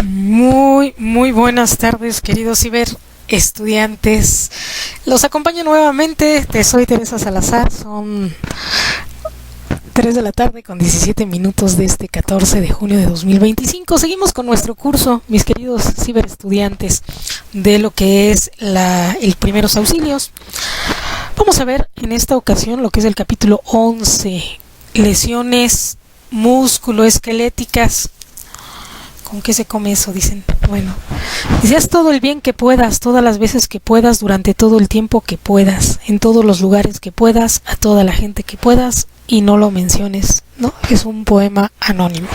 Muy buenas tardes, queridos ciber estudiantes. Los acompaño nuevamente. Soy Teresa Salazar. Son 3 de la tarde con 17 minutos de este 14 de junio de 2025. Seguimos con nuestro curso, mis queridos ciber estudiantes, de lo que es el primeros auxilios. Vamos a ver en esta ocasión lo que es el capítulo 11, lesiones musculoesqueléticas. ¿Con qué se come eso? Dicen. Bueno, dice: haz todo el bien que puedas, todas las veces que puedas, durante todo el tiempo que puedas, en todos los lugares que puedas, a toda la gente que puedas, y no lo menciones, ¿no? Es un poema anónimo.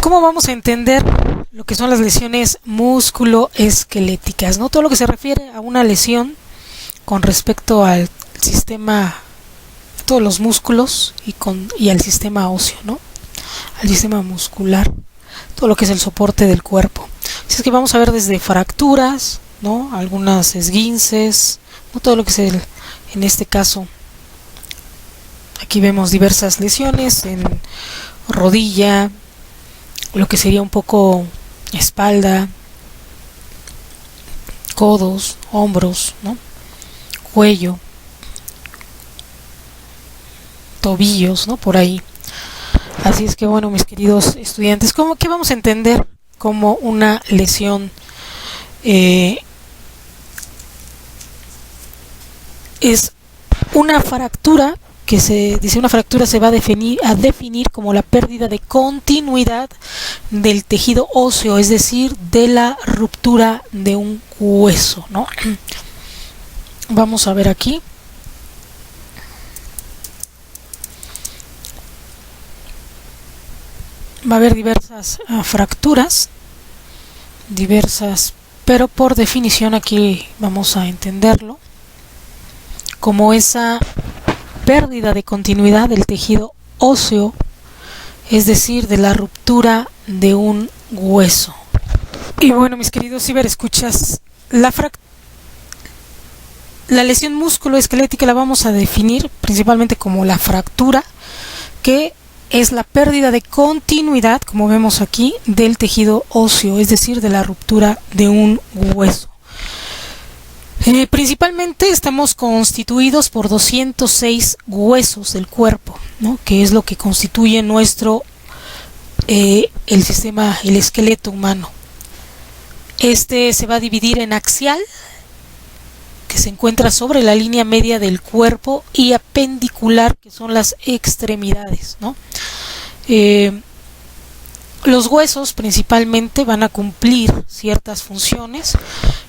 ¿Cómo vamos a entender lo que son las lesiones musculoesqueléticas, ¿no? Todo lo que se refiere a una lesión con respecto al sistema, todos los músculos y al sistema óseo, ¿no? Al sistema muscular, todo lo que es el soporte del cuerpo. Así es que vamos a ver desde fracturas, ¿no? Algunas esguinces, ¿no? Todo lo que es en este caso, aquí vemos diversas lesiones en rodilla, lo que sería un poco espalda, codos, hombros, ¿no? Cuello, tobillos, ¿no? Por ahí. Así es que bueno, mis queridos estudiantes, ¿qué vamos a entender como una lesión? Es una fractura que una fractura se va a definir como la pérdida de continuidad del tejido óseo, es decir, de la ruptura de un hueso, ¿no? Vamos a ver aquí. Va a haber diversas fracturas, pero por definición aquí vamos a entenderlo como esa pérdida de continuidad del tejido óseo, es decir, de la ruptura de un hueso. Y bueno, mis queridos ciberescuchas, la lesión musculoesquelética la vamos a definir principalmente como la fractura, que es la pérdida de continuidad, como vemos aquí, del tejido óseo, es decir, de la ruptura de un hueso. Principalmente estamos constituidos por 206 huesos del cuerpo, ¿no? Que es lo que constituye nuestro el esqueleto humano. Este se va a dividir en axial, que se encuentra sobre la línea media del cuerpo, y apendicular, que son las extremidades, ¿no? Los huesos principalmente van a cumplir ciertas funciones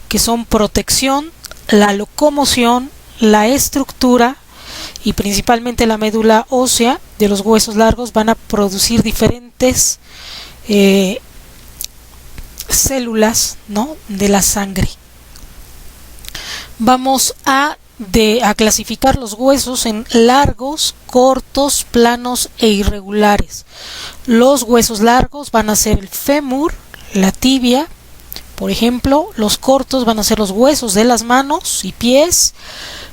que son protección, la locomoción, la estructura, y principalmente la médula ósea de los huesos largos van a producir diferentes células, ¿no? De la sangre. Vamos a clasificar los huesos en largos, cortos, planos e irregulares. Los huesos largos van a ser el fémur, la tibia, por ejemplo. Los cortos van a ser los huesos de las manos y pies.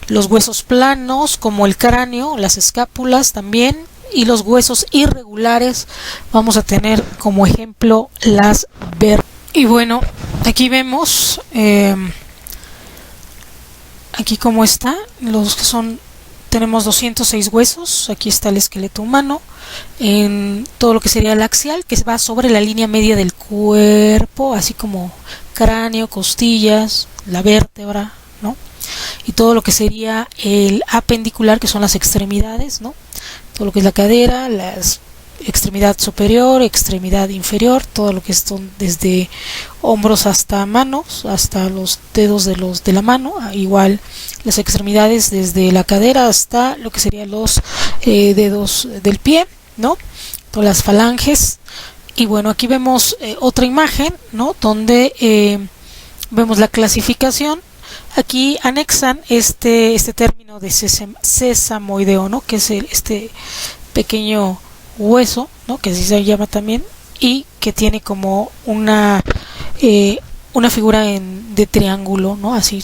Los huesos planos, como el cráneo, las escápulas también. Y los huesos irregulares vamos a tener como ejemplo las vértebras. Y bueno, aquí vemos aquí como está, tenemos 206 huesos. Aquí está el esqueleto humano, en todo lo que sería el axial, que va sobre la línea media del cuerpo, así como cráneo, costillas, la vértebra, ¿no? Y todo lo que sería el apendicular, que son las extremidades, ¿no? Todo lo que es la cadera, las extremidad superior, extremidad inferior, todo lo que son desde hombros hasta manos, hasta los dedos de la mano, igual las extremidades desde la cadera hasta lo que serían los dedos del pie, ¿no? Todas las falanges. Y bueno, aquí vemos otra imagen, ¿no? Donde vemos la clasificación. Aquí anexan este término de sesamoideo, ¿no? Que es este pequeño hueso, ¿no? Que así se llama también, y que tiene como una figura de triángulo, ¿no? Así.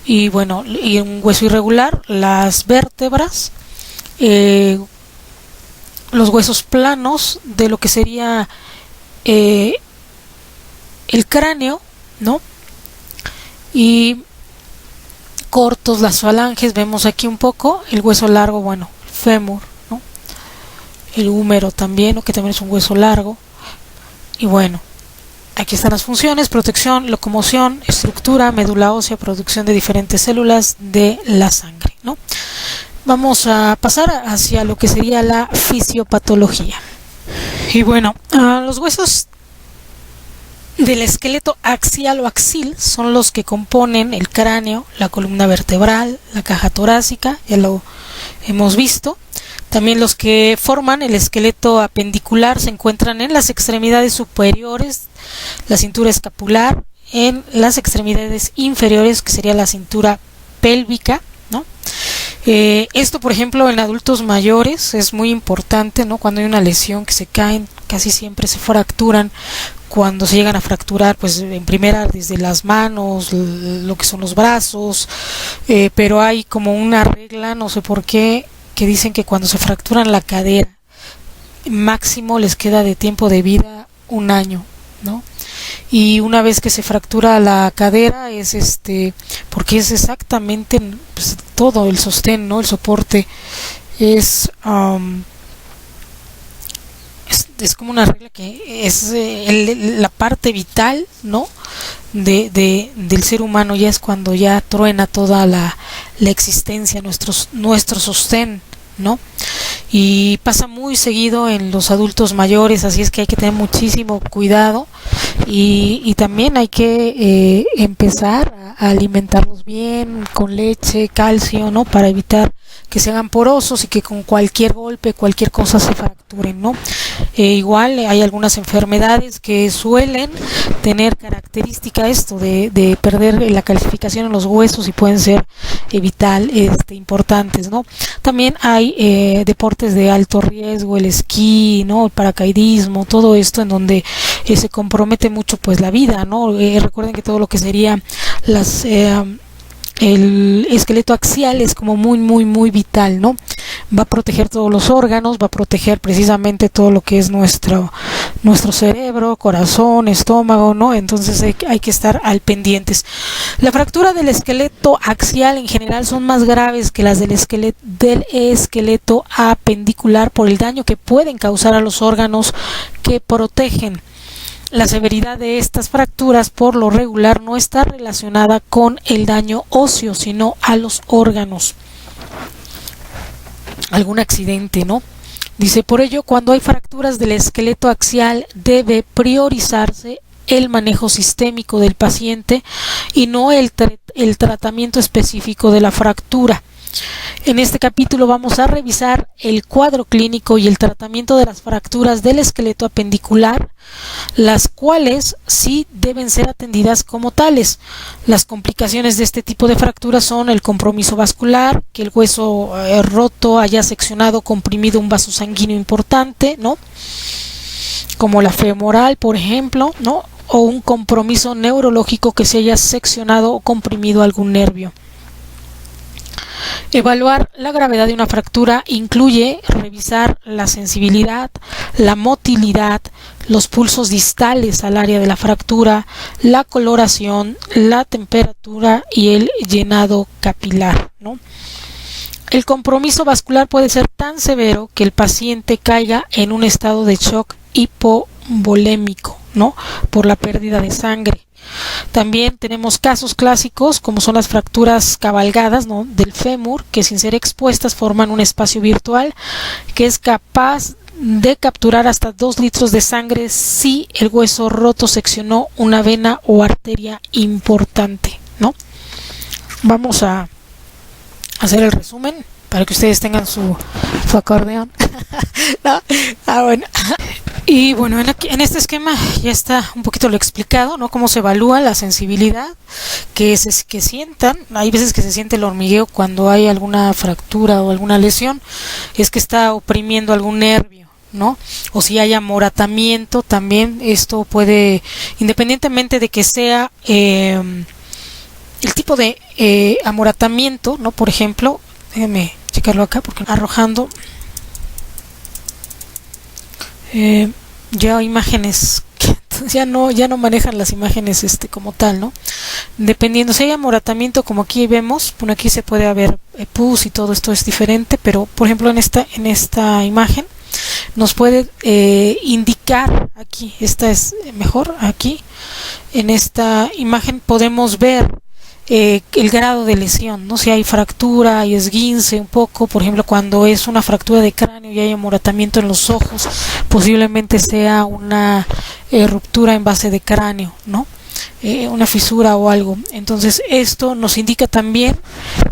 Y bueno, y un hueso irregular, las vértebras, los huesos planos de lo que sería el cráneo, ¿no? Y cortos las falanges, vemos aquí un poco el hueso largo, bueno, el fémur, ¿no? El húmero también, ¿no? Que también es un hueso largo. Y bueno, aquí están las funciones: protección, locomoción, estructura, médula ósea, producción de diferentes células de la sangre, ¿no? Vamos a pasar hacia lo que sería la fisiopatología. Y bueno, los huesos del esqueleto axial o axil son los que componen el cráneo, la columna vertebral, la caja torácica, ya lo hemos visto. También los que forman el esqueleto apendicular se encuentran en las extremidades superiores, la cintura escapular, en las extremidades inferiores, que sería la cintura pélvica, ¿no? Esto, por ejemplo, en adultos mayores es muy importante, ¿no? Cuando hay una lesión, que se caen, casi siempre se fracturan. Cuando se llegan a fracturar, pues en primera desde las manos, lo que son los brazos, pero hay como una regla, no sé por qué, que dicen que cuando se fracturan la cadera, máximo les queda de tiempo de vida 1 año, ¿no? Y una vez que se fractura la cadera es porque es exactamente, pues, todo el sostén, ¿no? El soporte es como una regla que es la parte vital, ¿no? Del ser humano. Ya es cuando ya truena toda la existencia, nuestro sostén, ¿no? Y pasa muy seguido en los adultos mayores, así es que hay que tener muchísimo cuidado, y también hay que empezar a alimentarlos bien con leche, calcio, ¿no? Para evitar que se hagan porosos y que con cualquier golpe, cualquier cosa se fracturen, ¿no? Igual hay algunas enfermedades que suelen tener característica esto de perder la calcificación en los huesos, y pueden ser importantes, ¿no? También hay deportes de alto riesgo, el esquí, ¿no? El paracaidismo, todo esto en donde se compromete mucho, pues, la vida, ¿no? Recuerden que todo lo que sería el esqueleto axial es como muy vital, ¿no? Va a proteger todos los órganos, va a proteger precisamente todo lo que es nuestro cerebro, corazón, estómago, ¿no? Entonces hay que estar al pendientes. La fractura del esqueleto axial en general son más graves que las del esqueleto apendicular, por el daño que pueden causar a los órganos que protegen. La severidad de estas fracturas por lo regular no está relacionada con el daño óseo, sino a los órganos. Algún accidente, ¿no? Dice: por ello, cuando hay fracturas del esqueleto axial, debe priorizarse el manejo sistémico del paciente y no el tratamiento específico de la fractura. En este capítulo vamos a revisar el cuadro clínico y el tratamiento de las fracturas del esqueleto apendicular, las cuales sí deben ser atendidas como tales. Las complicaciones de este tipo de fracturas son el compromiso vascular, que el hueso roto haya seccionado, comprimido un vaso sanguíneo importante, ¿no? Como la femoral, por ejemplo, ¿no? O un compromiso neurológico, que se haya seccionado o comprimido algún nervio. Evaluar la gravedad de una fractura incluye revisar la sensibilidad, la motilidad, los pulsos distales al área de la fractura, la coloración, la temperatura y el llenado capilar, ¿no? El compromiso vascular puede ser tan severo que el paciente caiga en un estado de shock hipovolémico, ¿no? Por la pérdida de sangre. También tenemos casos clásicos como son las fracturas cabalgadas, ¿no? Del fémur, que sin ser expuestas forman un espacio virtual que es capaz de capturar hasta 2 litros de sangre si el hueso roto seccionó una vena o arteria importante, ¿no? Vamos a hacer el resumen para que ustedes tengan su acordeón. ¿No? Bueno. Y bueno, en este esquema ya está un poquito lo explicado, ¿no? Cómo se evalúa la sensibilidad, que sientan. Hay veces que se siente el hormigueo cuando hay alguna fractura o alguna lesión, es que está oprimiendo algún nervio, ¿no? O si hay amoratamiento, también esto puede, independientemente de que sea el tipo de amoratamiento, ¿no? Por ejemplo, déjenme checarlo acá porque arrojando ya imágenes que ya no manejan las imágenes como tal, ¿no? Dependiendo si hay amoratamiento, como aquí vemos, bueno, aquí se puede ver pus y todo esto es diferente, pero por ejemplo en esta imagen nos puede indicar, aquí esta es mejor, aquí en esta imagen podemos ver el grado de lesión, ¿no? Si hay fractura, hay esguince un poco, por ejemplo, cuando es una fractura de cráneo y hay amoratamiento en los ojos, posiblemente sea una ruptura en base de cráneo, ¿no? Una fisura o algo. Entonces esto nos indica también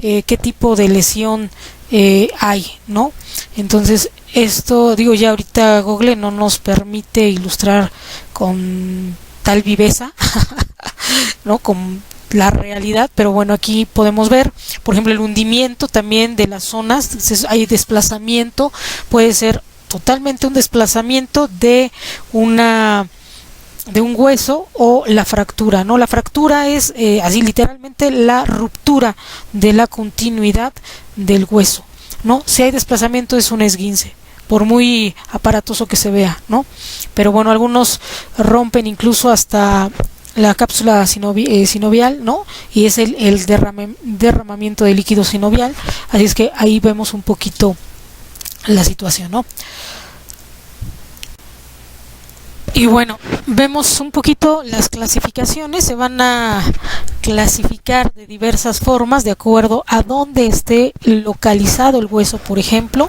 qué tipo de lesión hay, ¿no? Entonces esto, digo, ya ahorita Google no nos permite ilustrar con tal viveza, ¿no? Con la realidad, pero bueno, aquí podemos ver, por ejemplo, el hundimiento también de las zonas. Entonces, hay desplazamiento, puede ser totalmente un desplazamiento de un hueso o la fractura, ¿no? La fractura es así literalmente la ruptura de la continuidad del hueso, ¿no? Si hay desplazamiento es un esguince, por muy aparatoso que se vea, ¿no? Pero bueno, algunos rompen incluso hasta la cápsula sinovial, ¿no? Y es el derramamiento de líquido sinovial, así es que ahí vemos un poquito la situación, ¿no? Y bueno, vemos un poquito las clasificaciones. Se van a clasificar de diversas formas de acuerdo a dónde esté localizado el hueso, por ejemplo,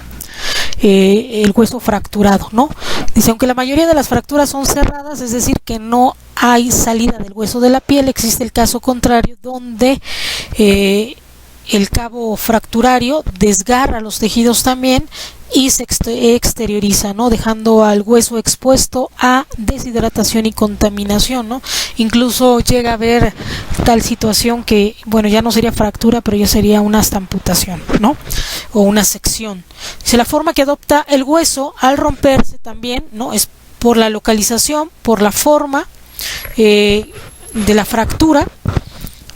el hueso fracturado, ¿no? Dice, aunque la mayoría de las fracturas son cerradas, es decir, que no hay salida del hueso de la piel, existe el caso contrario donde el cabo fracturario desgarra los tejidos también y se exterioriza, ¿no? Dejando al hueso expuesto a deshidratación y contaminación, ¿no? Incluso llega a haber tal situación que, bueno, ya no sería fractura, pero ya sería una hasta amputación, ¿no? O una sección. Dice, la forma que adopta el hueso al romperse también, ¿no? Es por la localización, por la forma de la fractura.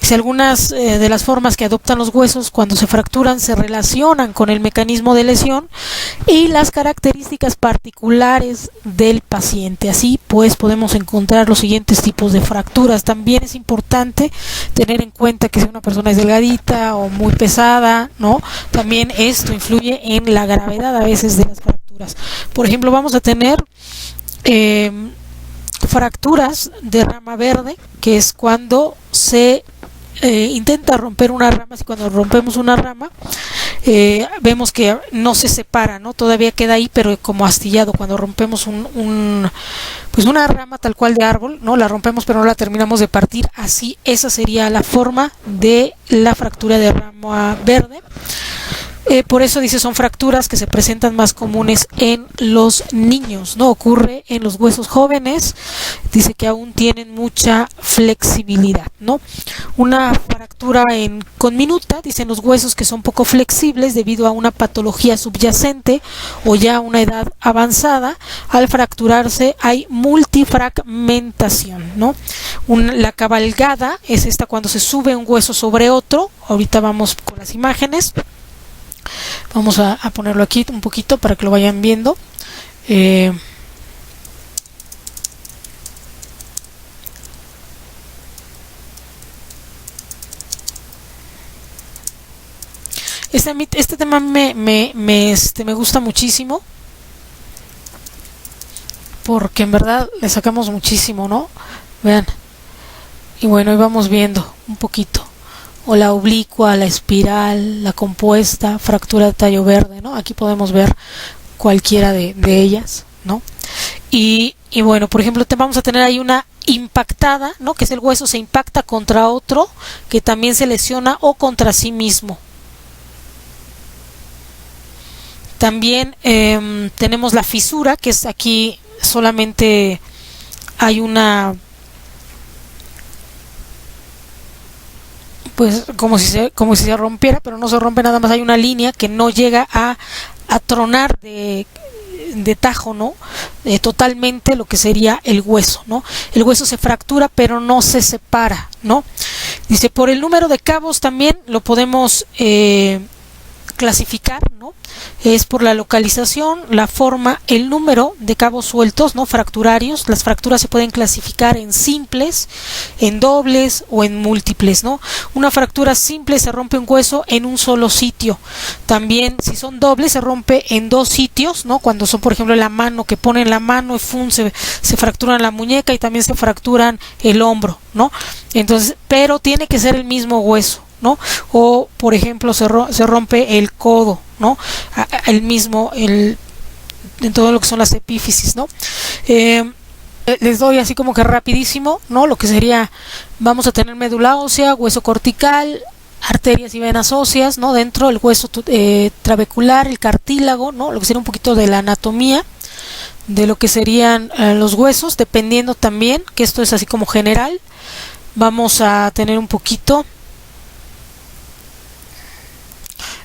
Si algunas de las formas que adoptan los huesos cuando se fracturan se relacionan con el mecanismo de lesión y las características particulares del paciente. Así pues podemos encontrar los siguientes tipos de fracturas. También es importante tener en cuenta que si una persona es delgadita o muy pesada, ¿no? También esto influye en la gravedad a veces de las fracturas. Por ejemplo, vamos a tener fracturas de rama verde, que es cuando se intenta romper una rama. Y cuando rompemos una rama vemos que no se separa, ¿no? Todavía queda ahí, pero como astillado. Cuando rompemos pues una rama tal cual de árbol, ¿no? La rompemos pero no la terminamos de partir. Así, esa sería la forma de la fractura de rama verde. Por eso dice, son fracturas que se presentan más comunes en los niños, no ocurre en los huesos jóvenes. Dice que aún tienen mucha flexibilidad, ¿no? Una fractura conminuta, dicen los huesos que son poco flexibles debido a una patología subyacente o ya una edad avanzada. Al fracturarse hay multifragmentación, ¿no? La cabalgada es esta cuando se sube un hueso sobre otro. Ahorita vamos con las imágenes. Vamos a ponerlo aquí un poquito para que lo vayan viendo. Este tema me gusta muchísimo, porque en verdad le sacamos muchísimo, ¿no? Vean. Y bueno, ahí vamos viendo un poquito. O la oblicua, la espiral, la compuesta, fractura de tallo verde, ¿no? Aquí podemos ver cualquiera de ellas, ¿no? Y bueno, por ejemplo, vamos a tener ahí una impactada, ¿no? Que es el hueso se impacta contra otro que también se lesiona o contra sí mismo. También tenemos la fisura, que es aquí solamente hay una, pues como si se rompiera, pero no se rompe, nada más hay una línea que no llega a tronar de tajo, ¿no? Totalmente lo que sería el hueso, ¿no? El hueso se fractura pero no se separa, ¿no? Dice, por el número de cabos también lo podemos clasificar, ¿no? Es por la localización, la forma, el número de cabos sueltos, ¿no? Fracturarios. Las fracturas se pueden clasificar en simples, en dobles o en múltiples, ¿no? Una fractura simple se rompe un hueso en un solo sitio. También, si son dobles, se rompe en dos sitios, ¿no? Cuando son, por ejemplo, la mano, que ponen la mano y se fracturan la muñeca y también se fracturan el hombro, ¿no? Entonces, pero tiene que ser el mismo hueso, ¿no? O por ejemplo se rompe el codo, ¿no? El mismo, en todo lo que son las epífisis, ¿no? Les doy así como que rapidísimo, ¿no? Lo que sería, vamos a tener médula ósea, hueso cortical, arterias y venas óseas, ¿no? Dentro el hueso trabecular, el cartílago, ¿no? Lo que sería un poquito de la anatomía de lo que serían los huesos, dependiendo también, que esto es así como general. Vamos a tener un poquito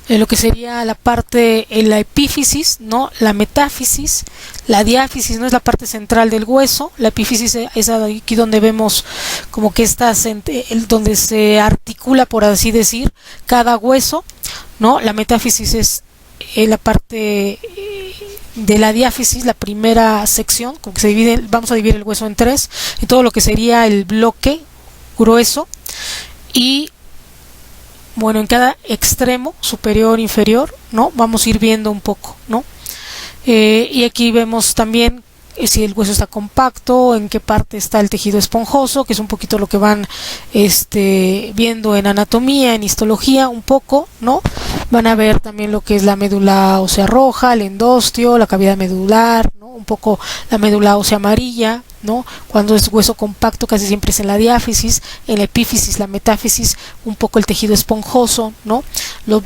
lo que sería la parte, la epífisis, ¿no? La metáfisis, la diáfisis, ¿no? Es la parte central del hueso. La epífisis es aquí donde vemos como que donde se articula, por así decir, cada hueso, ¿no? La metáfisis es la parte de la diáfisis, la primera sección, como que se divide, vamos a dividir el hueso en tres, y todo lo que sería el bloque grueso, y bueno, en cada extremo, superior, inferior, ¿no? Vamos a ir viendo un poco, ¿no? Y aquí vemos también si el hueso está compacto, en qué parte está el tejido esponjoso, que es un poquito lo que van viendo en anatomía, en histología, un poco, ¿no? Van a ver también lo que es la médula ósea roja, el endostio, la cavidad medular, ¿no? Un poco la médula ósea amarilla, ¿no? Cuando es hueso compacto casi siempre es en la diáfisis, en la epífisis, la metáfisis, un poco el tejido esponjoso, ¿no?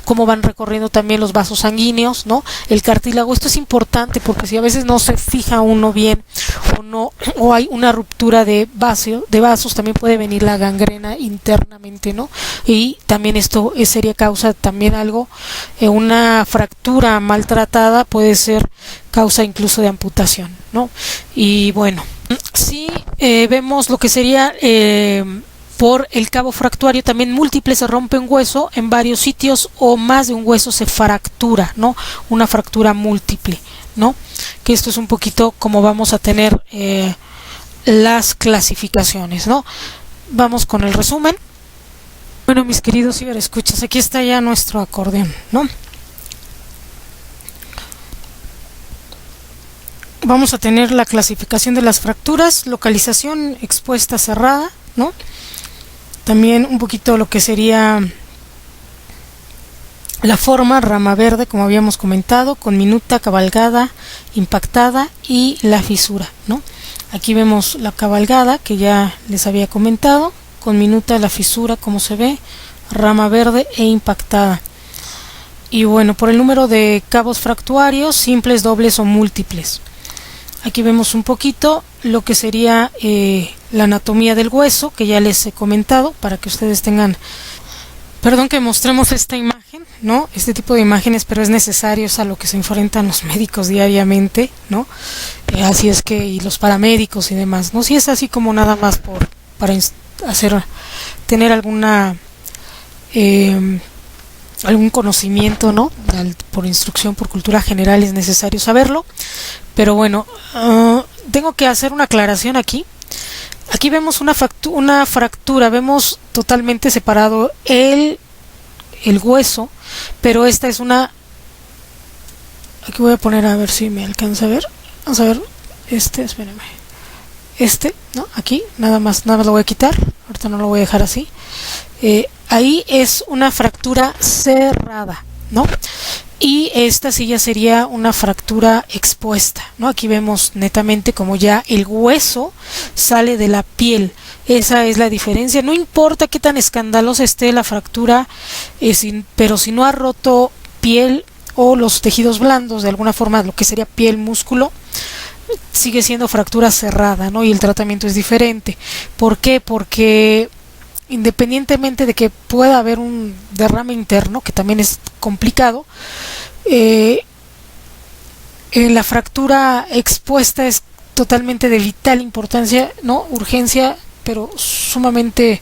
Cómo van recorriendo también los vasos sanguíneos, ¿no? El cartílago, esto es importante porque si a veces no se fija uno bien o hay una ruptura de vasos, también puede venir la gangrena internamente, ¿no? Y también esto sería causa también algo, una fractura maltratada puede ser causa incluso de amputación, ¿no? Y bueno, si vemos lo que sería por el cabo fractuario, también múltiple, se rompe un hueso en varios sitios o más de un hueso se fractura, ¿no? Una fractura múltiple, ¿no? Que esto es un poquito como vamos a tener las clasificaciones, ¿no? Vamos con el resumen. Bueno, mis queridos ciberescuchas, aquí está ya nuestro acordeón, ¿no? Vamos a tener la clasificación de las fracturas, localización expuesta cerrada, ¿no? También un poquito lo que sería la forma, rama verde, como habíamos comentado, con minuta, cabalgada, impactada y la fisura, ¿no? Aquí vemos la cabalgada, que ya les había comentado, con minuta, la fisura, como se ve, rama verde e impactada. Y bueno, por el número de cabos fractuarios, simples, dobles o múltiples. Aquí vemos un poquito lo que sería la anatomía del hueso, que ya les he comentado, para que ustedes tengan... Perdón que mostremos esta imagen, ¿no? Este tipo de imágenes, pero es necesario, es a lo que se enfrentan los médicos diariamente, ¿no? Así es que, y los paramédicos y demás, ¿no? Si es así como nada más para tener alguna... algún conocimiento, ¿no? Por instrucción, por cultura general es necesario saberlo, pero bueno, tengo que hacer una aclaración aquí. Aquí vemos una fractura, vemos totalmente separado el hueso, pero esta es una... Aquí voy a poner a ver si me alcanza a ver. Vamos a ver, espérenme. ¿No? Aquí, nada más lo voy a quitar, ahorita no lo voy a dejar así. Ahí es una fractura cerrada, ¿no? Y esta sí ya sería una fractura expuesta, ¿no? Aquí vemos netamente como ya el hueso sale de la piel. Esa es la diferencia. No importa qué tan escandalosa esté la fractura, pero si no ha roto piel o los tejidos blandos, de alguna forma lo que sería piel, músculo, sigue siendo fractura cerrada, ¿no? Y el tratamiento es diferente. ¿Por qué? Porque independientemente de que pueda haber un derrame interno, que también es complicado, la fractura expuesta es totalmente de vital importancia, ¿no? Urgencia pero sumamente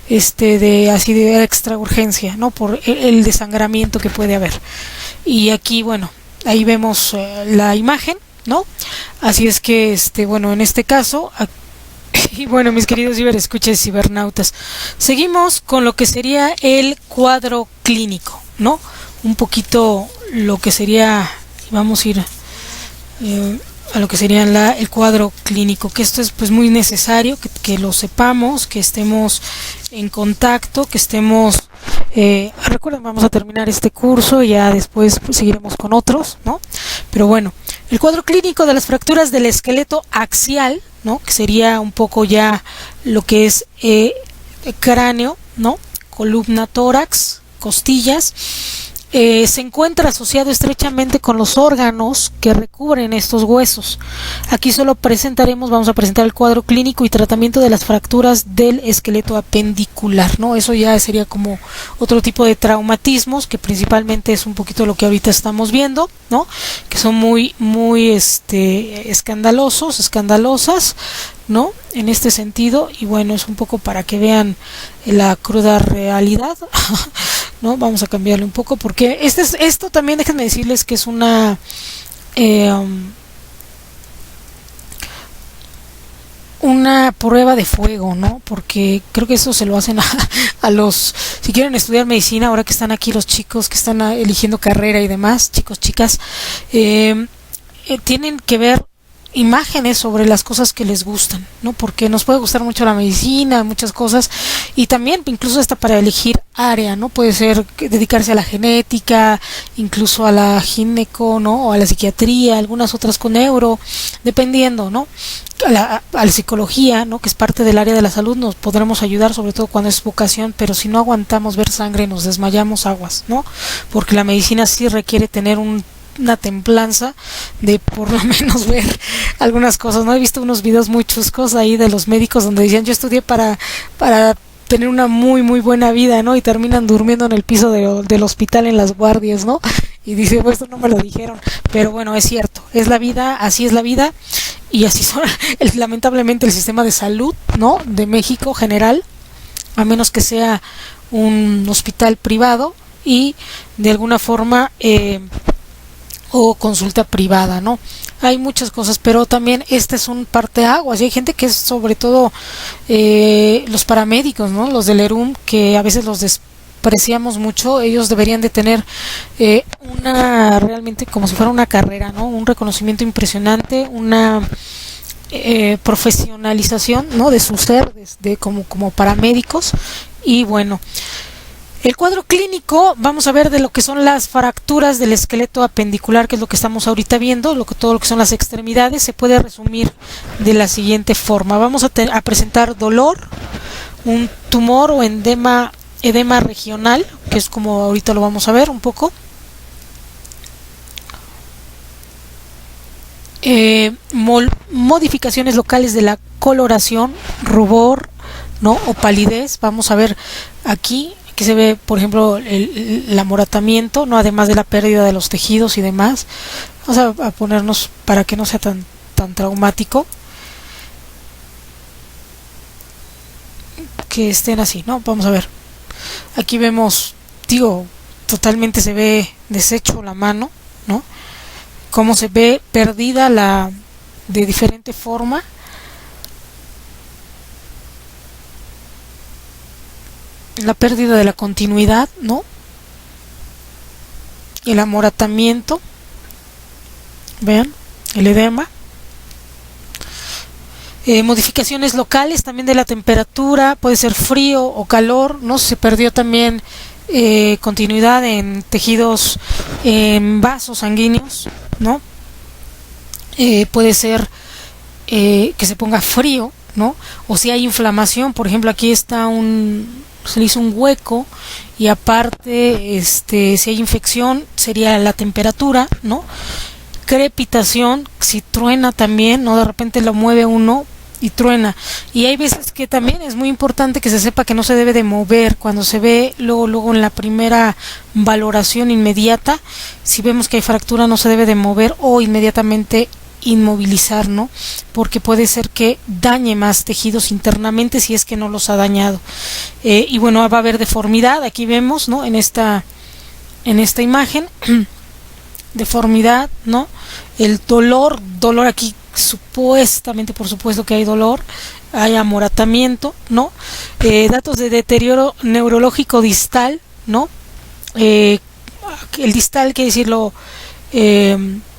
de extra urgencia, ¿no? Por el desangramiento que puede haber. Y aquí, bueno, ahí vemos la imagen, ¿no? Así es que, bueno, en este caso, y bueno, mis queridos ciberescuchas y cibernautas, seguimos con lo que sería el cuadro clínico, ¿no? Un poquito lo que sería, vamos a ir a lo que sería el cuadro clínico, que esto es pues muy necesario, que lo sepamos, que estemos en contacto, que estemos, recuerden, vamos a terminar este curso y ya después pues, seguiremos con otros, ¿no? Pero bueno, el cuadro clínico de las fracturas del esqueleto axial, ¿no? Que sería un poco ya lo que es cráneo, ¿no? Columna, tórax, costillas. Se encuentra asociado estrechamente con los órganos que recubren estos huesos. Aquí solo vamos a presentar el cuadro clínico y tratamiento de las fracturas del esqueleto apendicular, ¿no? Eso ya sería como otro tipo de traumatismos, que principalmente es un poquito lo que ahorita estamos viendo, ¿no? Que son muy escandalosas, ¿no? En este sentido, y bueno, es un poco para que vean la cruda realidad. ¿No? Vamos a cambiarle un poco porque esto también déjenme decirles que es una prueba de fuego, ¿no? Porque creo que eso se lo hacen a los, si quieren estudiar medicina, ahora que están aquí los chicos que están eligiendo carrera y demás, chicos, chicas, tienen que ver imágenes sobre las cosas que les gustan, ¿no? Porque nos puede gustar mucho la medicina, muchas cosas, y también incluso hasta para elegir área, ¿no? Puede ser dedicarse a la genética, incluso a la gineco, ¿no? O a la psiquiatría, algunas otras con neuro, dependiendo, ¿no? A la psicología, ¿no? Que es parte del área de la salud, nos podremos ayudar, sobre todo cuando es vocación, pero si no aguantamos ver sangre, nos desmayamos, aguas, ¿no? Porque la medicina sí requiere tener una templanza de por lo menos ver algunas cosas, ¿no? He visto unos videos muy chuscos ahí de los médicos donde decían yo estudié para tener una muy muy buena vida, ¿no? Y terminan durmiendo en el piso del hospital en las guardias, ¿no? Y dice, pues esto no me lo dijeron, pero bueno, es cierto, es la vida, así es la vida y así son lamentablemente el sistema de salud, ¿no? De México general, a menos que sea un hospital privado y de alguna forma o consulta privada, ¿no? Hay muchas cosas, pero también este es un parteaguas y hay gente que es sobre todo los paramédicos, ¿no? Los del ERUM, que a veces los despreciamos mucho. Ellos deberían de tener realmente como si fuera una carrera, ¿no? Un reconocimiento impresionante, una profesionalización, ¿no? De su ser, como paramédicos. Y bueno, el cuadro clínico, vamos a ver de lo que son las fracturas del esqueleto apendicular, que es lo que estamos ahorita viendo, todo lo que son las extremidades, se puede resumir de la siguiente forma. Vamos a presentar dolor, un tumor o edema regional, que es como ahorita lo vamos a ver un poco. Modificaciones locales de la coloración, rubor, ¿no? O palidez. Vamos a ver aquí que se ve, por ejemplo, el amoratamiento, ¿no? Además de la pérdida de los tejidos y demás. Vamos a ponernos para que no sea tan traumático, que estén así, ¿no? Vamos a ver. Aquí vemos, totalmente se ve deshecho la mano, ¿no? Cómo se ve perdida de diferente forma. La pérdida de la continuidad, ¿no? El amoratamiento, vean, el edema. Modificaciones locales también de la temperatura, puede ser frío o calor, ¿no? Se perdió también continuidad en tejidos, en vasos sanguíneos, ¿no? Puede ser que se ponga frío, ¿no? O si hay inflamación, por ejemplo, aquí está se le hizo un hueco y aparte si hay infección sería la temperatura, ¿no? Crepitación, si truena también, ¿no? De repente lo mueve uno y truena, y hay veces que también es muy importante que se sepa que no se debe de mover cuando se ve luego en la primera valoración inmediata. Si vemos que hay fractura no se debe de mover o inmediatamente inmovilizar, ¿no? Porque puede ser que dañe más tejidos internamente si es que no los ha dañado. Y bueno, va a haber deformidad, aquí vemos, ¿no? En esta imagen, deformidad, ¿no? El dolor aquí supuestamente, por supuesto que hay dolor, hay amoratamiento, ¿no? Datos de deterioro neurológico distal, ¿no? El distal quiere decirlo,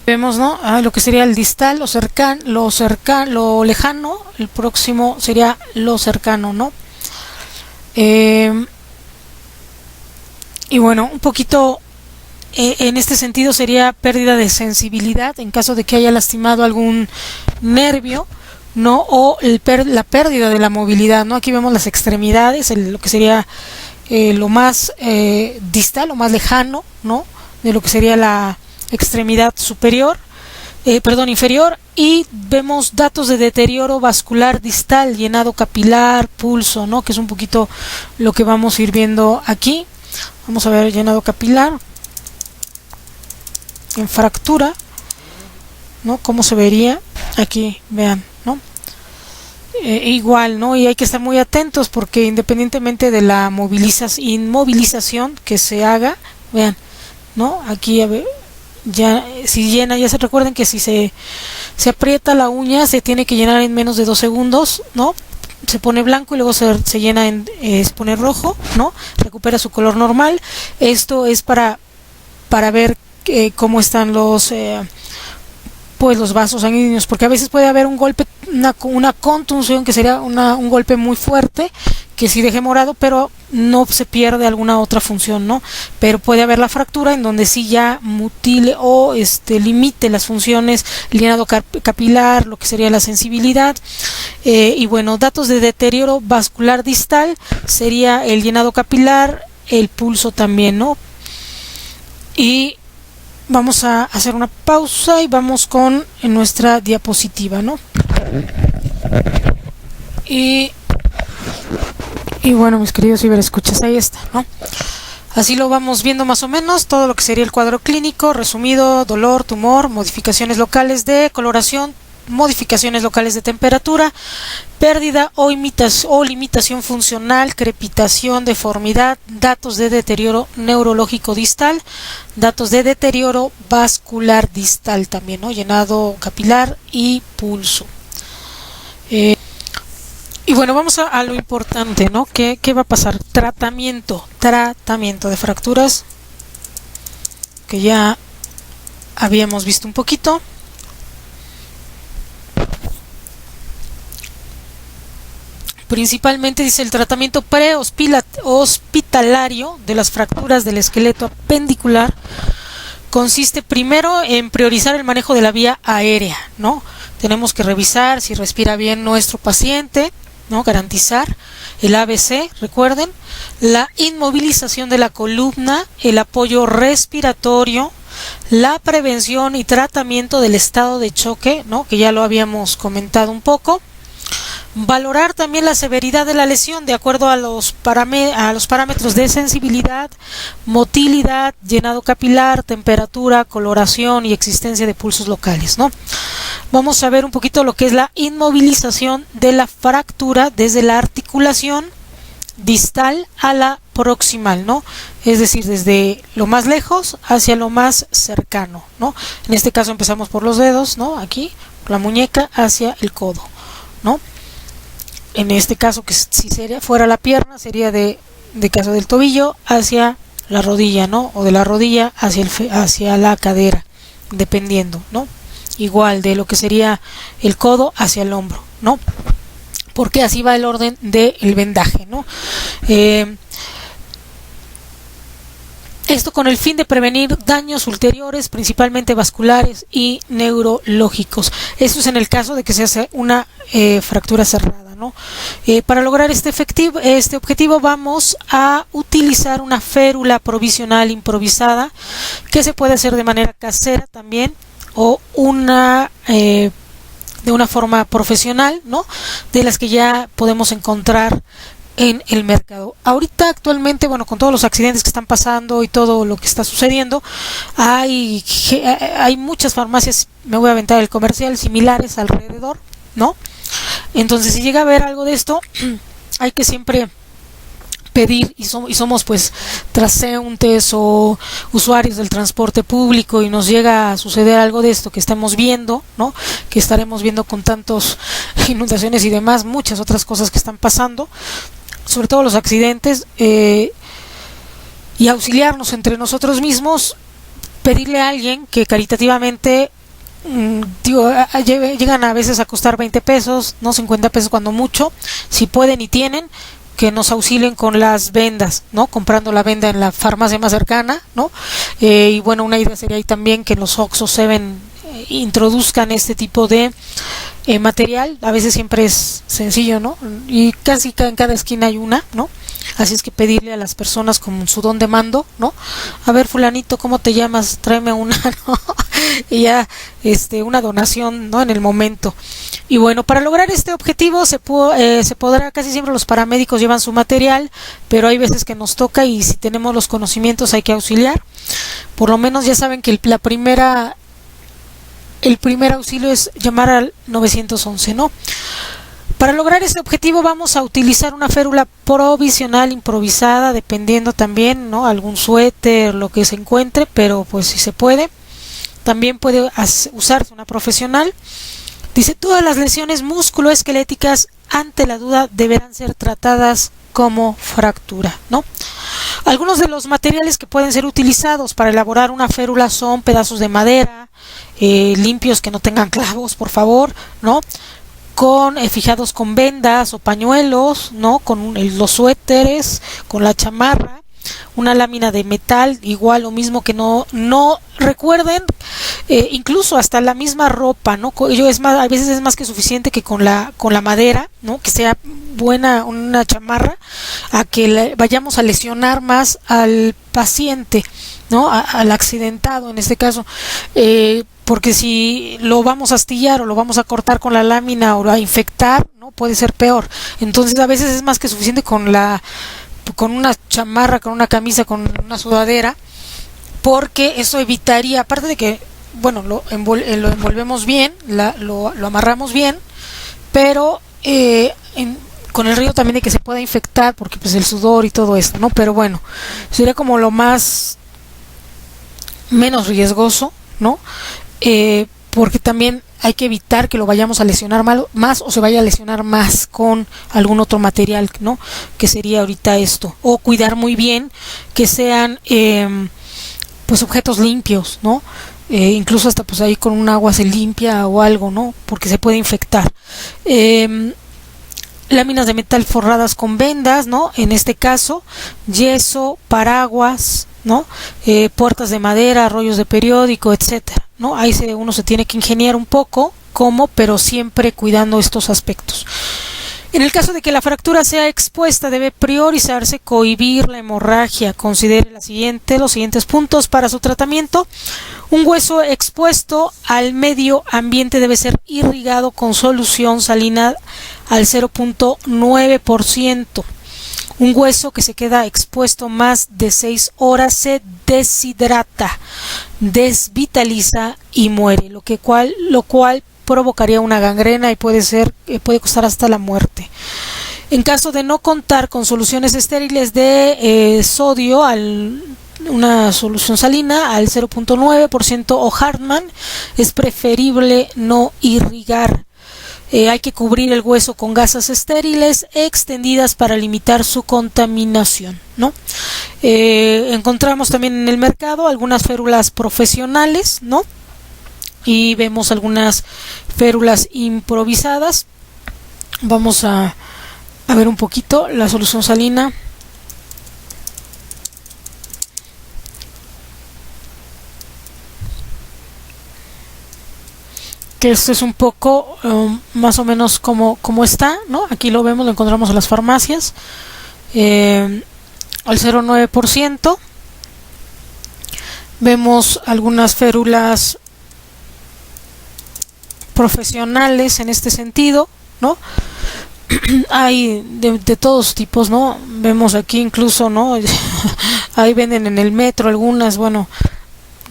vemos, ¿no? Lo que sería el distal, lo lejano, el próximo sería lo cercano, ¿no? Y bueno, un poquito en este sentido sería pérdida de sensibilidad en caso de que haya lastimado algún nervio, ¿no? O la pérdida de la movilidad, ¿no? Aquí vemos las extremidades, lo que sería lo más distal, lo más lejano, ¿no? De lo que sería la extremidad inferior, y vemos datos de deterioro vascular distal, llenado capilar, pulso, ¿no? Que es un poquito lo que vamos a ir viendo aquí. Vamos a ver llenado capilar en fractura, ¿no? Cómo se vería aquí, vean, ¿no? Igual, ¿no? Y hay que estar muy atentos porque independientemente de la inmovilización que se haga, vean, ¿no? Aquí a ver, ya si llena, ya se recuerden que si se aprieta la uña se tiene que llenar en menos de 2 segundos, ¿no? Se pone blanco y luego se llena se pone rojo, ¿no? Recupera su color normal. Esto es para ver cómo están los vasos sanguíneos, porque a veces puede haber un golpe, una contunción, que sería un golpe muy fuerte, que sí deje morado, pero no se pierde alguna otra función, ¿no? Pero puede haber la fractura en donde sí ya mutile o limite las funciones, llenado capilar, lo que sería la sensibilidad. Y bueno, datos de deterioro vascular distal sería el llenado capilar, el pulso también, ¿no? Y vamos a hacer una pausa y vamos con nuestra diapositiva, ¿no? Y bueno, mis queridos ciberescuchas, ahí está, ¿no? Así lo vamos viendo más o menos, todo lo que sería el cuadro clínico, resumido: dolor, tumor, modificaciones locales de coloración, modificaciones locales de temperatura, pérdida o limitación funcional, crepitación, deformidad, datos de deterioro neurológico distal, datos de deterioro vascular distal también, ¿no? Llenado capilar y pulso. Y bueno, vamos a lo importante, ¿no? ¿Qué va a pasar? Tratamiento de fracturas, que ya habíamos visto un poquito. Principalmente dice el tratamiento prehospitalario de las fracturas del esqueleto apendicular consiste primero en priorizar el manejo de la vía aérea, ¿no? Tenemos que revisar si respira bien nuestro paciente, ¿no? Garantizar el ABC, recuerden, la inmovilización de la columna, el apoyo respiratorio, la prevención y tratamiento del estado de choque, ¿no? Que ya lo habíamos comentado un poco. Valorar también la severidad de la lesión de acuerdo a los parámetros de sensibilidad, motilidad, llenado capilar, temperatura, coloración y existencia de pulsos locales, ¿no? Vamos a ver un poquito lo que es la inmovilización de la fractura desde la articulación distal a la proximal, ¿no? Es decir, desde lo más lejos hacia lo más cercano, ¿no? En este caso empezamos por los dedos, ¿no? Aquí, por la muñeca hacia el codo, ¿no? En este caso, que si fuera la pierna, sería de caso del tobillo hacia la rodilla, ¿no? O de la rodilla hacia la cadera, dependiendo, ¿no? Igual de lo que sería el codo hacia el hombro, ¿no? Porque así va el orden del vendaje, ¿no? Esto con el fin de prevenir daños ulteriores, principalmente vasculares y neurológicos. Eso es en el caso de que se hace una fractura cerrada, ¿no? Para lograr este objetivo vamos a utilizar una férula provisional improvisada, que se puede hacer de manera casera también, o de una forma profesional, ¿no? De las que ya podemos encontrar en el mercado. Ahorita actualmente, bueno, con todos los accidentes que están pasando y todo lo que está sucediendo, hay muchas farmacias me voy a aventar el comercial, similares alrededor, ¿no? Entonces, si llega a haber algo de esto, hay que siempre pedir, y somos pues transeúntes o usuarios del transporte público y nos llega a suceder algo de esto que estamos viendo, ¿no? Que estaremos viendo con tantas inundaciones y demás, muchas otras cosas que están pasando, sobre todo los accidentes, y auxiliarnos entre nosotros mismos, pedirle a alguien que caritativamente, llegan a veces a costar 20 pesos, no 50 pesos cuando mucho, si pueden y tienen, que nos auxilien con las vendas, ¿no? Comprando la venda en la farmacia más cercana, ¿no? Y bueno, una idea sería ahí también que los Oxxo Seven introduzcan este tipo de material. A veces siempre es sencillo, ¿no? Y casi en cada esquina hay una, ¿no? Así es que pedirle a las personas con su don de mando, ¿no? A ver, fulanito, ¿cómo te llamas? Tráeme una, ¿no? Y ya, una donación, ¿no? En el momento. Y bueno, para lograr este objetivo se podrá, casi siempre los paramédicos llevan su material, pero hay veces que nos toca y si tenemos los conocimientos hay que auxiliar. Por lo menos ya saben que el primer auxilio es llamar al 911, ¿no? Para lograr este objetivo vamos a utilizar una férula provisional improvisada, dependiendo también, ¿no? Algún suéter, lo que se encuentre, pero pues si se puede. También puede usarse una profesional. Dice, todas las lesiones musculoesqueléticas ante la duda deberán ser tratadas como fractura, ¿no? Algunos de los materiales que pueden ser utilizados para elaborar una férula son pedazos de madera, limpios que no tengan clavos, por favor, ¿no? Fijados con vendas o pañuelos, ¿no? Con los suéteres, con la chamarra, una lámina de metal, igual lo mismo que no recuerden, incluso hasta la misma ropa, ¿no? A veces es más que suficiente que con la madera, ¿no? Que sea buena una chamarra, a que vayamos a lesionar más al paciente, ¿no? Al accidentado en este caso, porque si lo vamos a astillar o lo vamos a cortar con la lámina o a infectar, ¿no? Puede ser peor. Entonces a veces es más que suficiente con una chamarra, con una camisa, con una sudadera, porque eso evitaría, aparte de que, bueno, lo envolvemos bien, lo amarramos bien, pero con el río también de que se pueda infectar, porque pues el sudor y todo esto, ¿no? Pero bueno, sería como lo menos riesgoso, ¿no? Porque también hay que evitar que lo vayamos a lesionar más o se vaya a lesionar más con algún otro material, ¿no? Que sería ahorita esto. O cuidar muy bien que sean pues objetos limpios, ¿no? Incluso hasta pues ahí con un agua se limpia o algo, ¿no? Porque se puede infectar. Láminas de metal forradas con vendas, ¿no? En este caso, yeso, paraguas, ¿no? Puertas de madera, rollos de periódico, etcétera, ¿no? Ahí uno se tiene que ingeniar un poco cómo, pero siempre cuidando estos aspectos. En el caso de que la fractura sea expuesta, debe priorizarse cohibir la hemorragia. Considere los siguientes puntos para su tratamiento. Un hueso expuesto al medio ambiente debe ser irrigado con solución salina al 0.9%. Un hueso que se queda expuesto más de 6 horas se deshidrata, desvitaliza y muere, lo cual provocaría una gangrena y puede costar hasta la muerte. En caso de no contar con soluciones estériles de sodio, una solución salina al 0.9% o Hartmann, es preferible no irrigar. Hay que cubrir el hueso con gasas estériles extendidas para limitar su contaminación, ¿no? Encontramos también en el mercado algunas férulas profesionales, ¿no? Y vemos algunas férulas improvisadas. Vamos a ver un poquito la solución salina. Que esto es un poco más o menos como está, ¿no? Aquí lo vemos, lo encontramos en las farmacias, al 0.9%. Vemos algunas férulas profesionales en este sentido, ¿no? Hay de todos tipos, ¿no? Vemos aquí incluso, ¿no? Ahí venden en el metro algunas, bueno,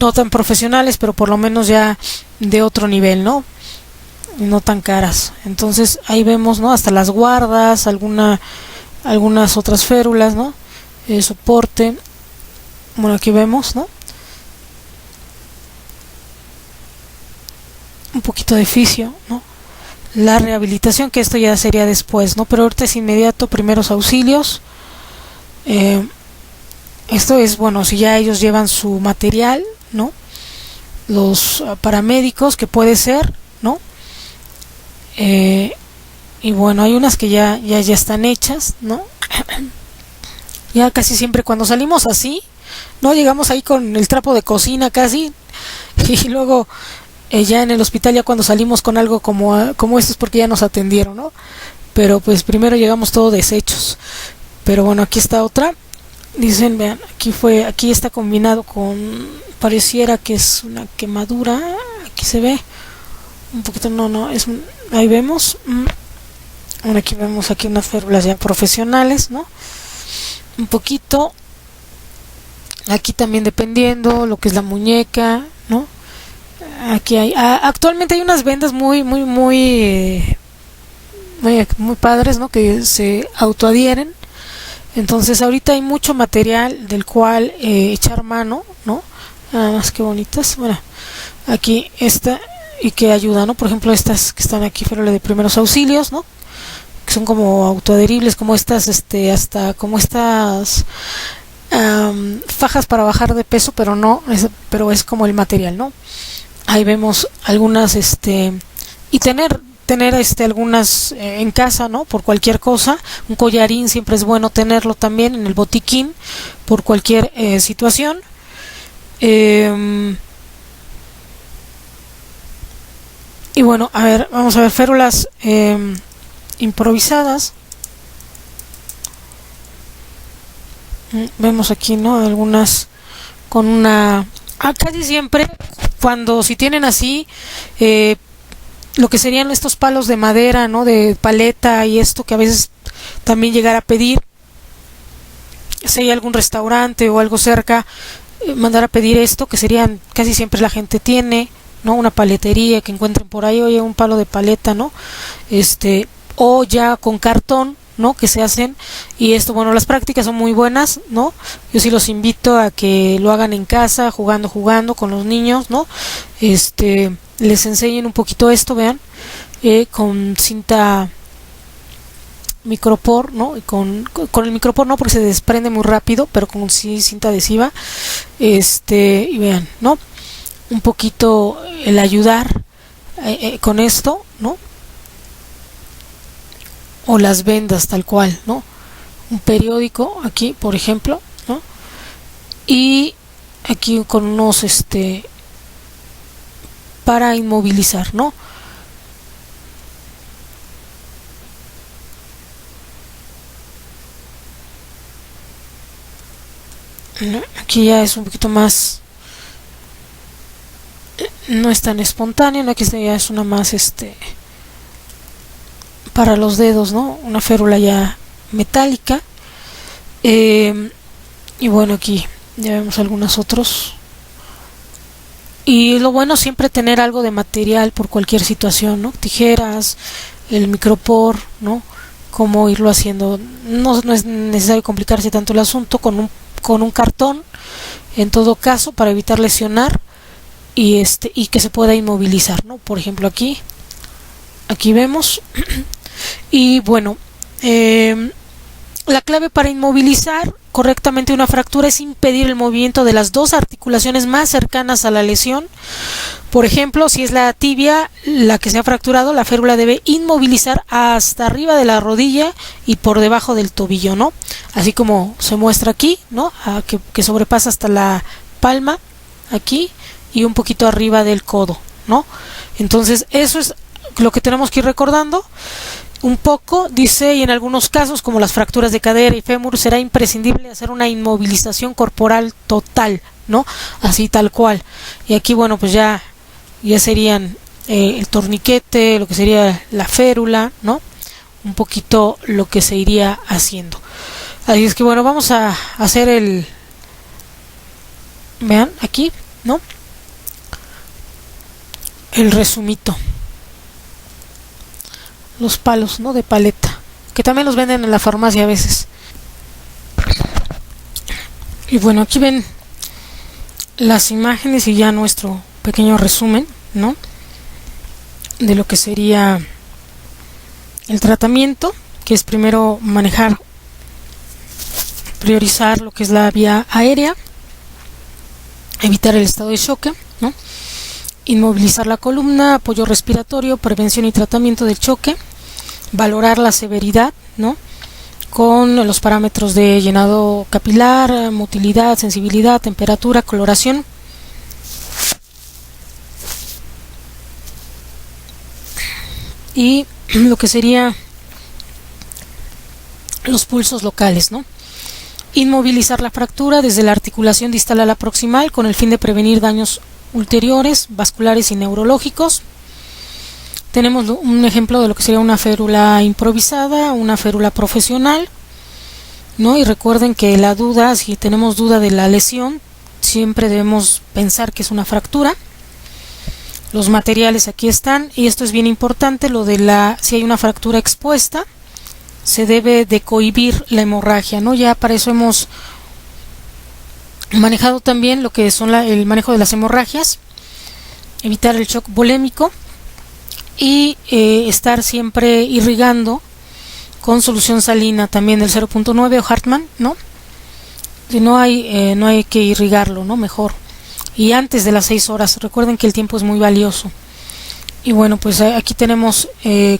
no tan profesionales, pero por lo menos ya de otro nivel, ¿no? Y no tan caras. Entonces ahí vemos, ¿no? Hasta las guardas, algunas otras férulas, ¿no? Soporte. Bueno, aquí vemos, ¿no? Un poquito de fisio, ¿no? La rehabilitación, que esto ya sería después, ¿no? Pero ahorita es inmediato, primeros auxilios. Esto es, bueno, si ya ellos llevan su material, ¿no? Los paramédicos, que puede ser, ¿no? Y bueno, hay unas que ya están hechas, ¿no? Ya casi siempre cuando salimos así, ¿no? Llegamos ahí con el trapo de cocina casi, y luego ya en el hospital, ya cuando salimos con algo como esto, es porque ya nos atendieron, ¿no? Pero pues primero llegamos todos deshechos. Pero bueno, aquí está otra. Dicen, vean, aquí está combinado con, pareciera que es una quemadura. Aquí se ve un poquito, no, ahí vemos. Bueno, aquí vemos aquí unas férulas ya profesionales, ¿no? Un poquito. Aquí también dependiendo lo que es la muñeca, ¿no? Aquí actualmente hay unas vendas muy padres, ¿no? Que se autoadhieren. Entonces ahorita hay mucho material del cual echar mano, ¿no? Nada más que bonitas. Bueno, aquí esta, y que ayuda, ¿no? Por ejemplo, estas que están aquí, férulas de primeros auxilios, ¿no? Que son como autoadheribles, como estas, hasta como estas fajas para bajar de peso, pero pero es como el material, ¿no? Ahí vemos algunas, y tener algunas en casa, ¿no? Por cualquier cosa. Un collarín siempre es bueno tenerlo también en el botiquín por cualquier situación. Y bueno, a ver, vamos a ver férulas improvisadas. Vemos aquí, ¿no? Algunas con una... casi siempre, si tienen así, lo que serían estos palos de madera, ¿no? De paleta y esto, que a veces también llegar a pedir, si hay algún restaurante o algo cerca, mandar a pedir esto, que serían, casi siempre la gente tiene, ¿no? Una paletería que encuentren por ahí, oye, un palo de paleta, ¿no? O ya con cartón, ¿no? Que se hacen, y esto, bueno, las prácticas son muy buenas, ¿no? Yo sí los invito a que lo hagan en casa, jugando con los niños, ¿no? Les enseñen un poquito esto, vean, con cinta micropor, ¿no? Y con el micropor no, porque se desprende muy rápido, pero con cinta adhesiva, y vean, ¿no? Un poquito el ayudar con esto, ¿no? O las vendas tal cual, ¿no? Un periódico aquí, por ejemplo, ¿no? Y aquí con unos para inmovilizar, ¿no? Aquí ya es un poquito más, no es tan espontáneo, ¿no? Aquí ya es una más para los dedos, ¿no? Una férula ya metálica. Y bueno, aquí ya vemos algunos otros. Y lo bueno, siempre tener algo de material por cualquier situación, ¿no? Tijeras, el micropor, ¿no? Cómo irlo haciendo. No es necesario complicarse tanto el asunto, con un cartón, en todo caso, para evitar lesionar y que se pueda inmovilizar, ¿no? Por ejemplo, aquí vemos. Y bueno, la clave para inmovilizar correctamente una fractura es impedir el movimiento de las dos articulaciones más cercanas a la lesión. Por ejemplo, si es la tibia la que se ha fracturado, la férula debe inmovilizar hasta arriba de la rodilla y por debajo del tobillo, ¿no? Así como se muestra aquí, ¿no? Que sobrepasa hasta la palma, aquí, y un poquito arriba del codo, ¿no? Entonces, eso es lo que tenemos que ir recordando. Un poco, dice, y en algunos casos, como las fracturas de cadera y fémur, será imprescindible hacer una inmovilización corporal total, ¿no? Así tal cual. Y aquí, bueno, pues ya serían el torniquete, lo que sería la férula, ¿no? Un poquito lo que se iría haciendo. Así es que, bueno, vamos a hacer vean, aquí, ¿no? El resumito. Los palos, ¿no? De paleta, que también los venden en la farmacia a veces. Y bueno, aquí ven las imágenes y ya nuestro pequeño resumen, ¿no? De lo que sería el tratamiento, que es primero priorizar lo que es la vía aérea, evitar el estado de choque, ¿no? Inmovilizar la columna, apoyo respiratorio, prevención y tratamiento del choque, valorar la severidad, ¿no? Con los parámetros de llenado capilar, motilidad, sensibilidad, temperatura, coloración. Y lo que sería los pulsos locales, ¿no? Inmovilizar la fractura desde la articulación distal a la proximal con el fin de prevenir daños ulteriores, vasculares y neurológicos. Tenemos un ejemplo de lo que sería una férula improvisada, una férula profesional, ¿no? Y recuerden que la duda, si tenemos duda de la lesión, siempre debemos pensar que es una fractura. Los materiales aquí están, y esto es bien importante, lo de si hay una fractura expuesta, se debe de cohibir la hemorragia, ¿no? Ya para eso hemos manejado también lo que son el manejo de las hemorragias, evitar el shock volémico y estar siempre irrigando con solución salina también del 0.9 o Hartmann, ¿no? Si no hay que irrigarlo, ¿no? Mejor. Y antes de las 6 horas, recuerden que el tiempo es muy valioso. Y bueno, pues aquí tenemos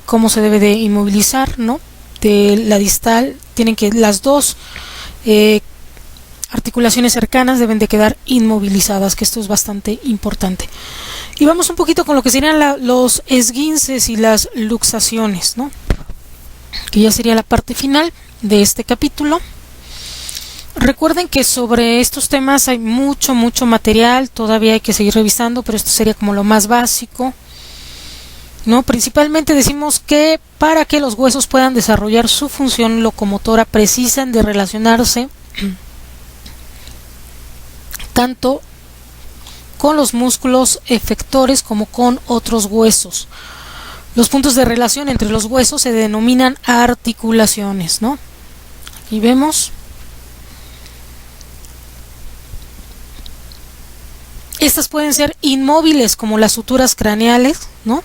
cómo se debe de inmovilizar, ¿no? De la distal, tienen que las dos articulaciones cercanas deben de quedar inmovilizadas, que esto es bastante importante. Y vamos un poquito con lo que serían los esguinces y las luxaciones, ¿no? Que ya sería la parte final de este capítulo. Recuerden que sobre estos temas hay mucho material, todavía hay que seguir revisando, pero esto sería como lo más básico, ¿no? Principalmente decimos que para que los huesos puedan desarrollar su función locomotora precisan de relacionarse tanto con los músculos efectores como con otros huesos. Los puntos de relación entre los huesos se denominan articulaciones, ¿no? Aquí vemos. Estas pueden ser inmóviles como las suturas craneales, ¿no?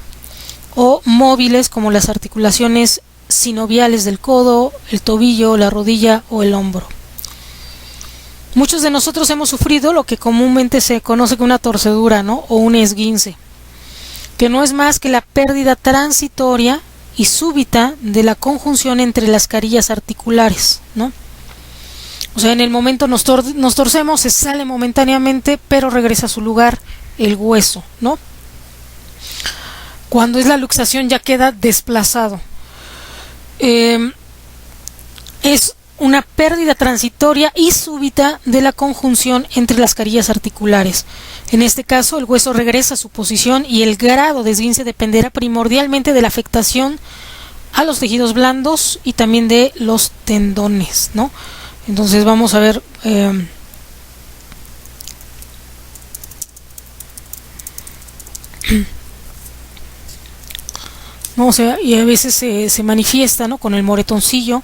O móviles como las articulaciones sinoviales del codo, el tobillo, la rodilla o el hombro. Muchos de nosotros hemos sufrido lo que comúnmente se conoce como una torcedura, ¿no? O un esguince, que no es más que la pérdida transitoria y súbita de la conjunción entre las carillas articulares, ¿no? O sea, en el momento nos torcemos, se sale momentáneamente, pero regresa a su lugar el hueso, ¿no? Cuando es la luxación ya queda desplazado. Es una pérdida transitoria y súbita de la conjunción entre las carillas articulares. En este caso, el hueso regresa a su posición y el grado de esguince dependerá primordialmente de la afectación a los tejidos blandos y también de los tendones, ¿no? Entonces vamos a ver no, o sea, y a veces se manifiesta, ¿no? Con el moretoncillo.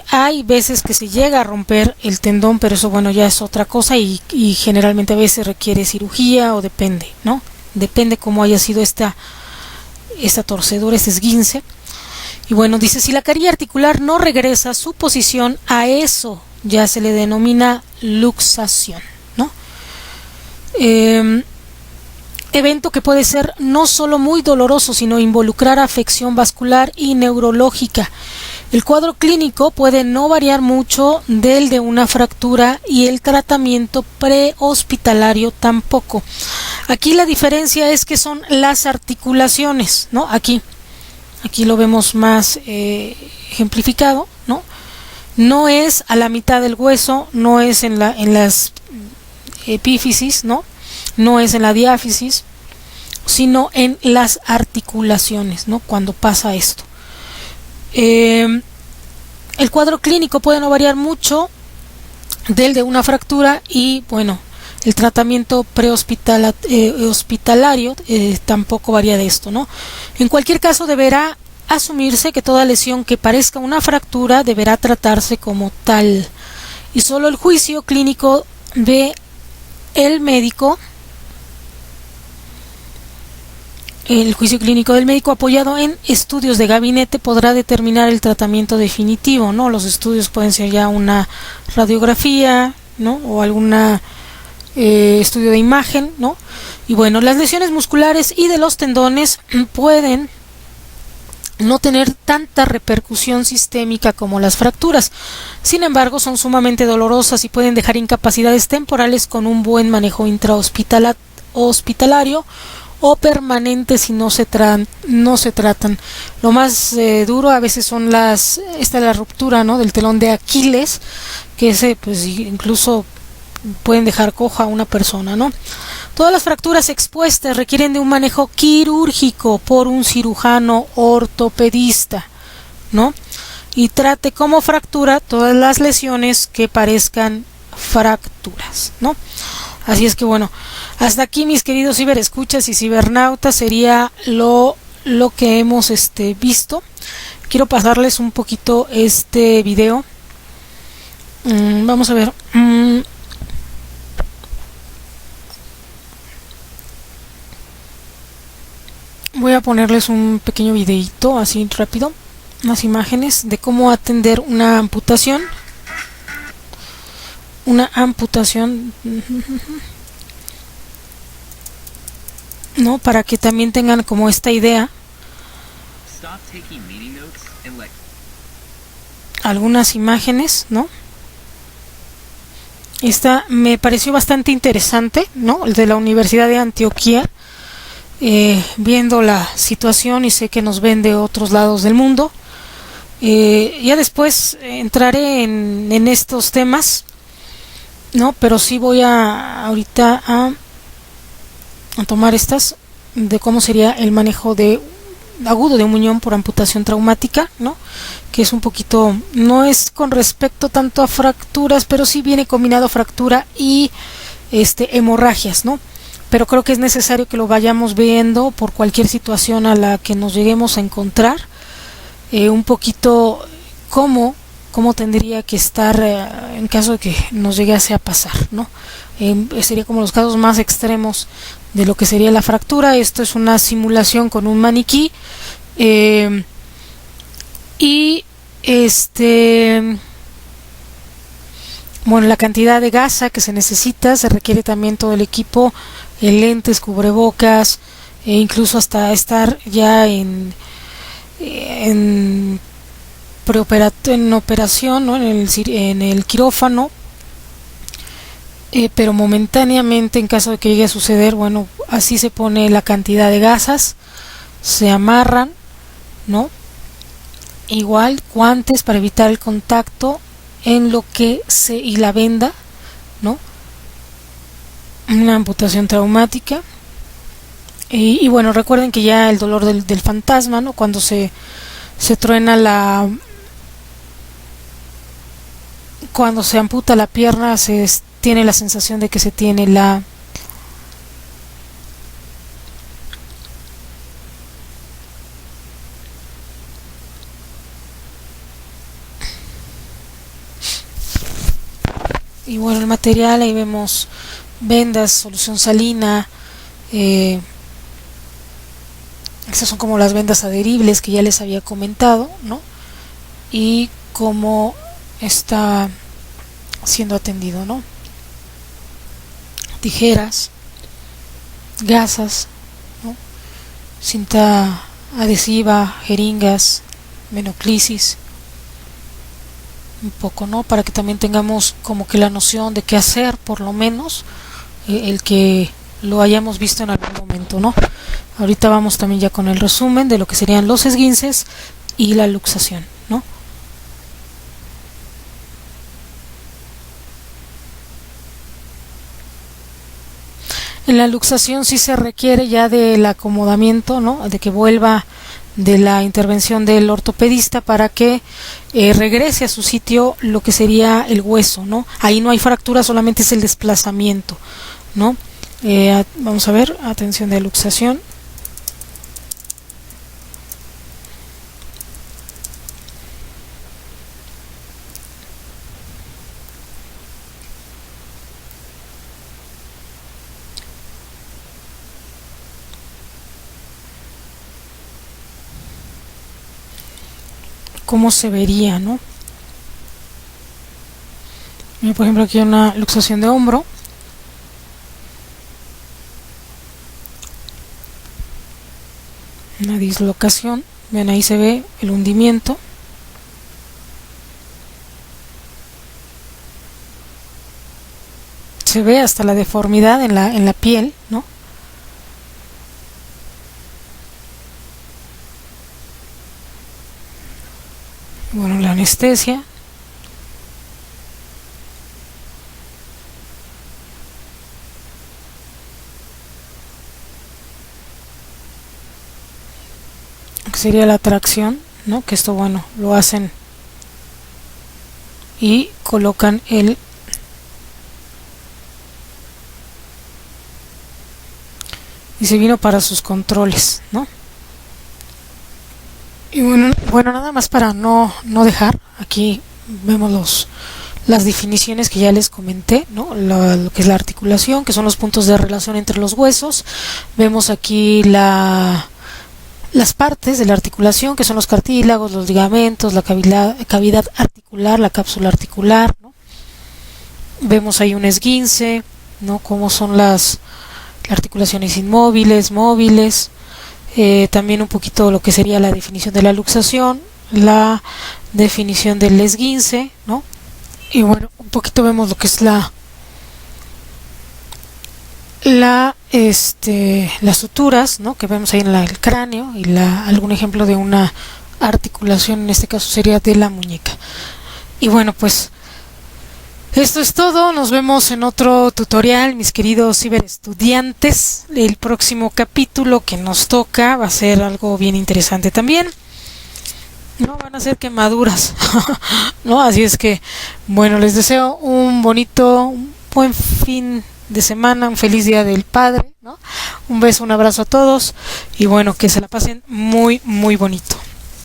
Hay veces que se llega a romper el tendón, pero eso, bueno, ya es otra cosa y generalmente a veces requiere cirugía o depende, ¿no? Depende cómo haya sido esta torcedura, este esguince. Y bueno, dice, si la carilla articular no regresa a su posición, a eso ya se le denomina luxación, ¿no? Evento que puede ser no solo muy doloroso, sino involucrar afección vascular y neurológica. El cuadro clínico puede no variar mucho del de una fractura y el tratamiento prehospitalario tampoco. Aquí la diferencia es que son las articulaciones, ¿no? Aquí lo vemos más ejemplificado, ¿no? No es a la mitad del hueso, no es en las epífisis, ¿no? No es en la diáfisis, sino en las articulaciones, ¿no? Cuando pasa esto. El cuadro clínico puede no variar mucho del de una fractura y, bueno, El tratamiento hospitalario tampoco varía de esto, ¿no? En cualquier caso, deberá asumirse que toda lesión que parezca una fractura deberá tratarse como tal, y solo el juicio clínico de el médico, apoyado en estudios de gabinete podrá determinar el tratamiento definitivo, ¿no? Los estudios pueden ser ya una radiografía, ¿no? O alguna estudio de imagen, ¿no? Y bueno, las lesiones musculares y de los tendones pueden no tener tanta repercusión sistémica como las fracturas. Sin embargo, son sumamente dolorosas y pueden dejar incapacidades temporales con un buen manejo intrahospitalario o permanentes si no se tratan. Lo más duro a veces son la ruptura, ¿no? Del telón de Aquiles, que ese pues incluso pueden dejar coja a una persona, ¿no? Todas las fracturas expuestas requieren de un manejo quirúrgico por un cirujano ortopedista, ¿no? Y trate como fractura todas las lesiones que parezcan fracturas, ¿no? Así es que bueno, hasta aquí, mis queridos ciberescuchas y cibernautas, sería lo que hemos visto. Quiero pasarles un poquito este video. Vamos a ver. Voy a ponerles un pequeño videito así rápido, unas imágenes de cómo atender una amputación. No, para que también tengan como esta idea. Algunas imágenes, ¿no? Esta me pareció bastante interesante, ¿no? El de la Universidad de Antioquia, viendo la situación, y sé que nos ven de otros lados del mundo. Ya después entraré en estos temas, ¿no? Pero sí voy ahorita a tomar estas de cómo sería el manejo agudo de un muñón por amputación traumática, ¿no? Que es un poquito, no es con respecto tanto a fracturas, pero sí viene combinado fractura y hemorragias, ¿no? Pero creo que es necesario que lo vayamos viendo por cualquier situación a la que nos lleguemos a encontrar, un poquito cómo tendría que estar en caso de que nos llegase a pasar, ¿no? Sería como los casos más extremos de lo que sería la fractura. Esto es una simulación con un maniquí, y bueno, la cantidad de gasa que se necesita, se requiere también todo el equipo, lentes, cubrebocas, incluso hasta estar ya en operación, ¿no? en el quirófano, pero momentáneamente, en caso de que llegue a suceder, bueno, así se pone la cantidad de gasas, se amarran, ¿no? Igual guantes para evitar el contacto y la venda, ¿no? Una amputación traumática. Y bueno, recuerden que ya el dolor del fantasma, ¿no? Cuando se truena cuando se amputa la pierna, tiene la sensación de que se tiene y bueno, el material, ahí vemos vendas, solución salina, estas son como las vendas adheribles que ya les había comentado, ¿no? Y cómo está siendo atendido, ¿no? Tijeras, gasas, ¿no? Cinta adhesiva, jeringas, menoclisis, un poco, ¿no? Para que también tengamos como que la noción de qué hacer, por lo menos, el que lo hayamos visto en algún momento, ¿no? Ahorita vamos también ya con el resumen de lo que serían los esguinces y la luxación, ¿no? En la luxación sí se requiere ya del acomodamiento, ¿no? De que vuelva de la intervención del ortopedista para que regrese a su sitio lo que sería el hueso, ¿no? Ahí no hay fractura, solamente es el desplazamiento, ¿no? Vamos a ver, atención de luxación. ¿Cómo se vería, no? Por ejemplo, aquí hay una luxación de hombro. Una dislocación. Ven, ahí se ve el hundimiento. Se ve hasta la deformidad en la piel, ¿no? Bueno, la anestesia. Que sería la tracción, ¿no? Que esto, bueno, lo hacen y colocan el y se vino para sus controles, ¿no? Y bueno, nada más para no dejar, aquí vemos las definiciones que ya les comenté, ¿no? Lo que es la articulación, que son los puntos de relación entre los huesos. Vemos aquí las partes de la articulación, que son los cartílagos, los ligamentos, la cavidad articular, la cápsula articular, ¿no? Vemos ahí un esguince, ¿no? Cómo son las articulaciones inmóviles, móviles. También un poquito lo que sería la definición de la luxación, la definición del esguince, ¿no? Y bueno, un poquito vemos lo que es las suturas, ¿no? Que vemos ahí en el cráneo y algún ejemplo de una articulación, en este caso sería de la muñeca. Y bueno, pues esto es todo, nos vemos en otro tutorial, mis queridos ciberestudiantes. El próximo capítulo que nos toca va a ser algo bien interesante también. No van a ser quemaduras, ¿no? Así es que, bueno, les deseo un buen fin de semana, un feliz día del padre, ¿no? Un beso, un abrazo a todos y bueno, que se la pasen muy, muy bonito.